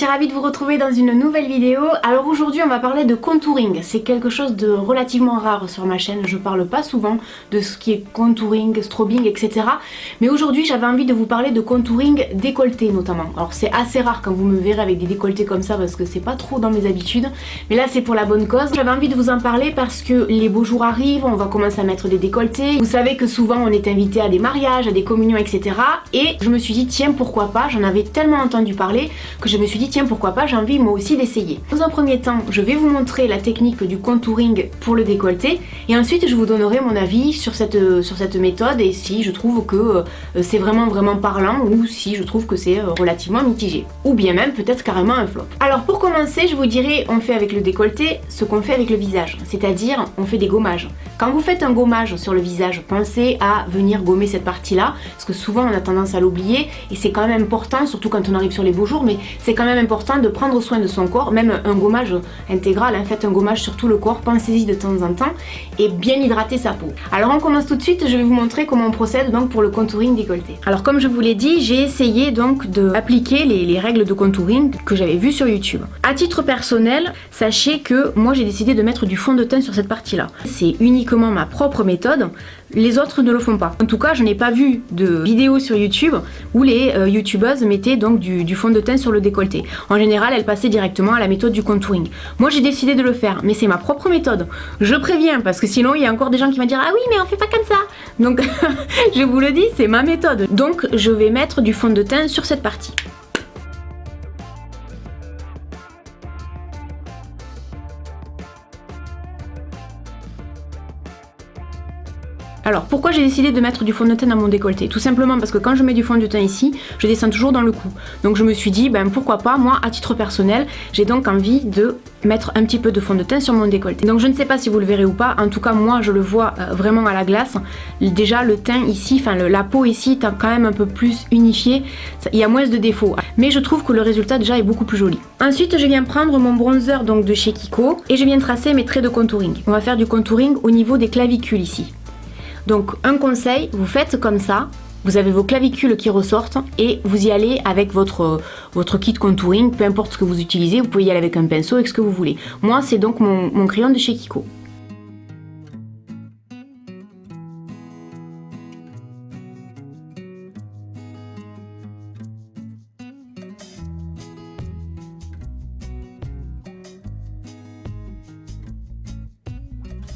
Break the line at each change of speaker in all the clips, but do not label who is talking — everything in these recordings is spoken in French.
ravie de vous retrouver dans une nouvelle vidéo. Alors aujourd'hui on va parler de contouring, c'est quelque chose de relativement rare sur ma chaîne, je parle pas souvent de ce qui est contouring, strobing, etc. Mais aujourd'hui j'avais envie de vous parler de contouring décolleté notamment. Alors c'est assez rare quand vous me verrez avec des décolletés comme ça parce que c'est pas trop dans mes habitudes, mais là c'est pour la bonne cause. J'avais envie de vous en parler parce que les beaux jours arrivent, on va commencer à mettre des décolletés. Vous savez que souvent on est invité à des mariages, à des communions, etc. Et je me suis dit tiens pourquoi pas, j'en avais tellement entendu parler que je me suis dit tiens pourquoi pas, j'ai envie moi aussi d'essayer. Dans un premier temps je vais vous montrer la technique du contouring pour le décolleté et ensuite je vous donnerai mon avis sur cette méthode et si je trouve que c'est vraiment parlant ou si je trouve que c'est relativement mitigé ou bien même peut-être carrément un flop. Alors pour commencer je vous dirai on fait avec le décolleté ce qu'on fait avec le visage, c'est-à-dire on fait des gommages. Quand vous faites un gommage sur le visage, pensez à venir gommer cette partie là parce que souvent on a tendance à l'oublier et c'est quand même important, surtout quand on arrive sur les beaux jours, mais c'est quand même important de prendre soin de son corps, même un gommage intégral, faites un gommage sur tout le corps, pensez-y de temps en temps et bien hydrater sa peau. Alors on commence tout de suite, je vais vous montrer comment on procède donc pour le contouring décolleté. Alors comme je vous l'ai dit, j'ai essayé donc d'appliquer les règles de contouring que j'avais vues sur YouTube. À titre personnel, sachez que moi j'ai décidé de mettre du fond de teint sur cette partie-là. C'est uniquement ma propre méthode. Les autres ne le font pas. En tout cas, je n'ai pas vu de vidéo sur YouTube où les youtubeuses mettaient donc du fond de teint sur le décolleté. En général, elles passaient directement à la méthode du contouring. Moi, j'ai décidé de le faire, mais c'est ma propre méthode. Je préviens, parce que sinon, il y a encore des gens qui vont dire « Ah oui, mais on fait pas comme ça !» Donc, je vous le dis, c'est ma méthode. Donc, je vais mettre du fond de teint sur cette partie. Alors pourquoi j'ai décidé de mettre du fond de teint dans mon décolleté? Tout simplement parce que quand je mets du fond de teint ici, je descends toujours dans le cou. Donc je me suis dit, ben pourquoi pas, moi à titre personnel, j'ai donc envie de mettre un petit peu de fond de teint sur mon décolleté. Donc je ne sais pas si vous le verrez ou pas, en tout cas moi je le vois vraiment à la glace. Déjà le teint ici, enfin la peau ici est quand même un peu plus unifiée, il y a moins de défauts. Mais je trouve que le résultat déjà est beaucoup plus joli. Ensuite je viens prendre mon bronzer donc de chez Kiko et je viens tracer mes traits de contouring. On va faire du contouring au niveau des clavicules ici. Donc un conseil, vous faites comme ça, vous avez vos clavicules qui ressortent et vous y allez avec votre kit contouring, peu importe ce que vous utilisez, vous pouvez y aller avec un pinceau, avec ce que vous voulez. Moi c'est donc mon crayon de chez Kiko.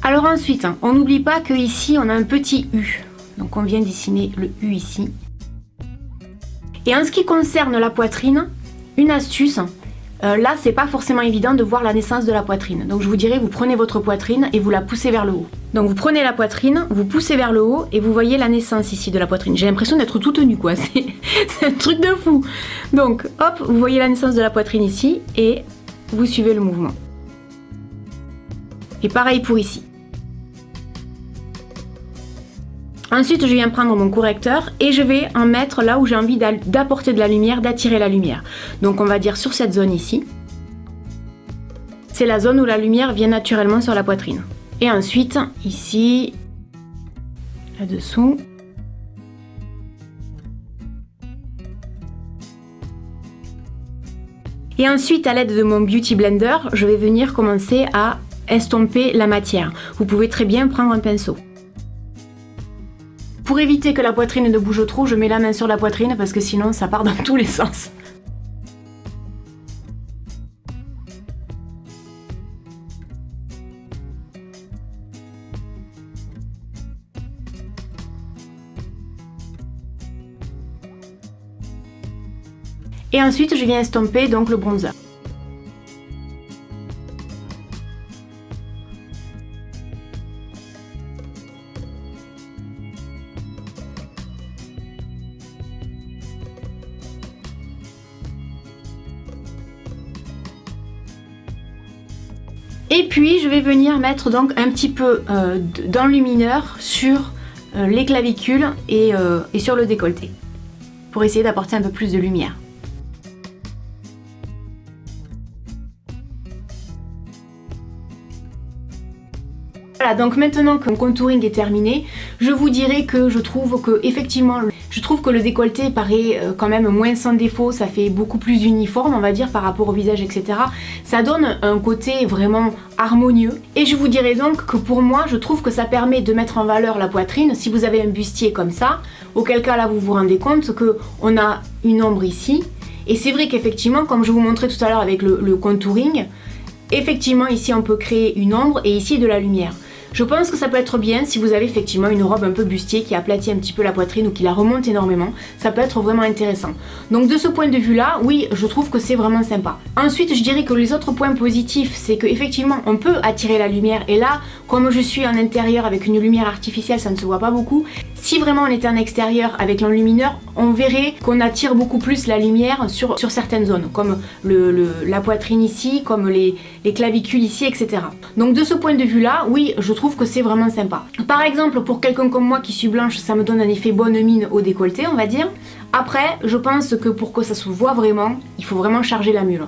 Alors ensuite, on n'oublie pas que ici on a un petit U. Donc on vient dessiner le U ici. Et en ce qui concerne la poitrine, une astuce, là c'est pas forcément évident de voir la naissance de la poitrine. Donc je vous dirais, vous prenez votre poitrine et vous la poussez vers le haut. Donc vous prenez la poitrine, vous poussez vers le haut et vous voyez la naissance ici de la poitrine. J'ai l'impression d'être toute nue quoi, c'est un truc de fou. Donc hop, vous voyez la naissance de la poitrine ici et vous suivez le mouvement. Et pareil pour ici. Ensuite, je viens prendre mon correcteur et je vais en mettre là où j'ai envie d'apporter de la lumière, d'attirer la lumière. Donc on va dire sur cette zone ici. C'est la zone où la lumière vient naturellement sur la poitrine. Et ensuite, ici, là-dessous. Et ensuite, à l'aide de mon Beauty Blender, je vais venir commencer à estomper la matière. Vous pouvez très bien prendre un pinceau. Pour éviter que la poitrine ne bouge trop, je mets la main sur la poitrine parce que sinon ça part dans tous les sens. Et ensuite je viens estomper donc le bronzer. Et puis je vais venir mettre donc un petit peu d'enlumineur sur les clavicules et sur le décolleté pour essayer d'apporter un peu plus de lumière. Voilà, donc maintenant que mon contouring est terminé, je vous dirais que je trouve que le décolleté paraît quand même moins sans défaut, ça fait beaucoup plus uniforme on va dire par rapport au visage, etc. Ça donne un côté vraiment harmonieux. Et je vous dirais donc que pour moi, je trouve que ça permet de mettre en valeur la poitrine si vous avez un bustier comme ça, auquel cas là vous vous rendez compte qu'on a une ombre ici. Et c'est vrai qu'effectivement, comme je vous montrais tout à l'heure avec le contouring, effectivement ici on peut créer une ombre et ici de la lumière. Je pense que ça peut être bien si vous avez effectivement une robe un peu bustier qui aplatit un petit peu la poitrine ou qui la remonte énormément. Ça peut être vraiment intéressant. Donc de ce point de vue là, oui, je trouve que c'est vraiment sympa. Ensuite, je dirais que les autres points positifs, c'est qu'effectivement on peut attirer la lumière. Et là, comme je suis en intérieur avec une lumière artificielle, ça ne se voit pas beaucoup. Si vraiment on était en extérieur avec l'enlumineur, on verrait qu'on attire beaucoup plus la lumière sur certaines zones, comme la poitrine ici, comme les clavicules ici, etc. Donc de ce point de vue là, oui, je trouve que c'est vraiment sympa. Par exemple, pour quelqu'un comme moi qui suis blanche, ça me donne un effet bonne mine au décolleté, on va dire. Après, je pense que pour que ça se voit vraiment, il faut vraiment charger la mule.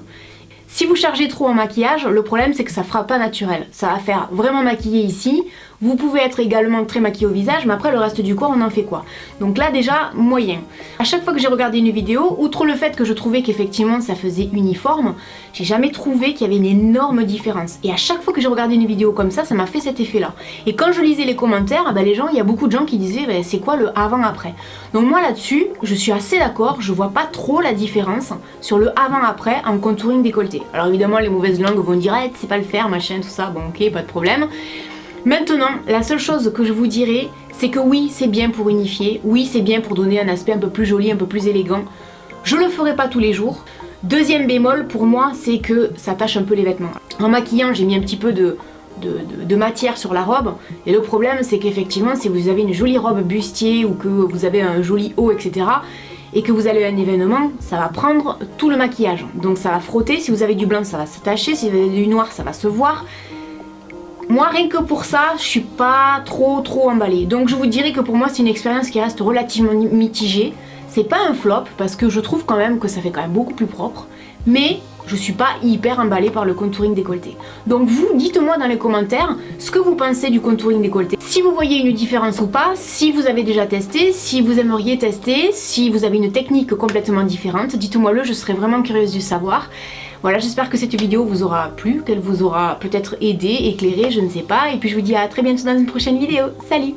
Si vous chargez trop en maquillage, le problème c'est que ça fera pas naturel. Ça va faire vraiment maquiller ici. Vous pouvez être également très maquillé au visage, mais après le reste du corps on en fait quoi? Donc là déjà, moyen. À chaque fois que j'ai regardé une vidéo, outre le fait que je trouvais qu'effectivement ça faisait uniforme, j'ai jamais trouvé qu'il y avait une énorme différence. Et à chaque fois que j'ai regardé une vidéo comme ça m'a fait cet effet là. Et quand je lisais les commentaires, les gens, il y a beaucoup de gens qui disaient c'est quoi le avant-après? Donc moi là-dessus, je suis assez d'accord, je vois pas trop la différence sur le avant-après en contouring décolleté. Alors évidemment les mauvaises langues vont dire tu sais pas le faire, machin, tout ça, bon ok, pas de problème. Maintenant, la seule chose que je vous dirais, c'est que oui, c'est bien pour unifier, oui, c'est bien pour donner un aspect un peu plus joli, un peu plus élégant. Je le ferai pas tous les jours. Deuxième bémol pour moi, c'est que ça tache un peu les vêtements. En maquillant, j'ai mis un petit peu de matière sur la robe, et le problème c'est qu'effectivement, si vous avez une jolie robe bustier ou que vous avez un joli haut, etc., et que vous allez à un événement, ça va prendre tout le maquillage. Donc ça va frotter, si vous avez du blanc, ça va s'attacher, si vous avez du noir, ça va se voir. Moi, rien que pour ça, je suis pas trop emballée. Donc je vous dirais que pour moi, c'est une expérience qui reste relativement mitigée. C'est pas un flop, parce que je trouve quand même que ça fait quand même beaucoup plus propre. Mais je suis pas hyper emballée par le contouring décolleté. Donc vous, dites-moi dans les commentaires ce que vous pensez du contouring décolleté. Si vous voyez une différence ou pas, si vous avez déjà testé, si vous aimeriez tester, si vous avez une technique complètement différente, dites-moi le, je serais vraiment curieuse de savoir. Voilà, j'espère que cette vidéo vous aura plu, qu'elle vous aura peut-être aidé, éclairé, je ne sais pas. Et puis je vous dis à très bientôt dans une prochaine vidéo. Salut!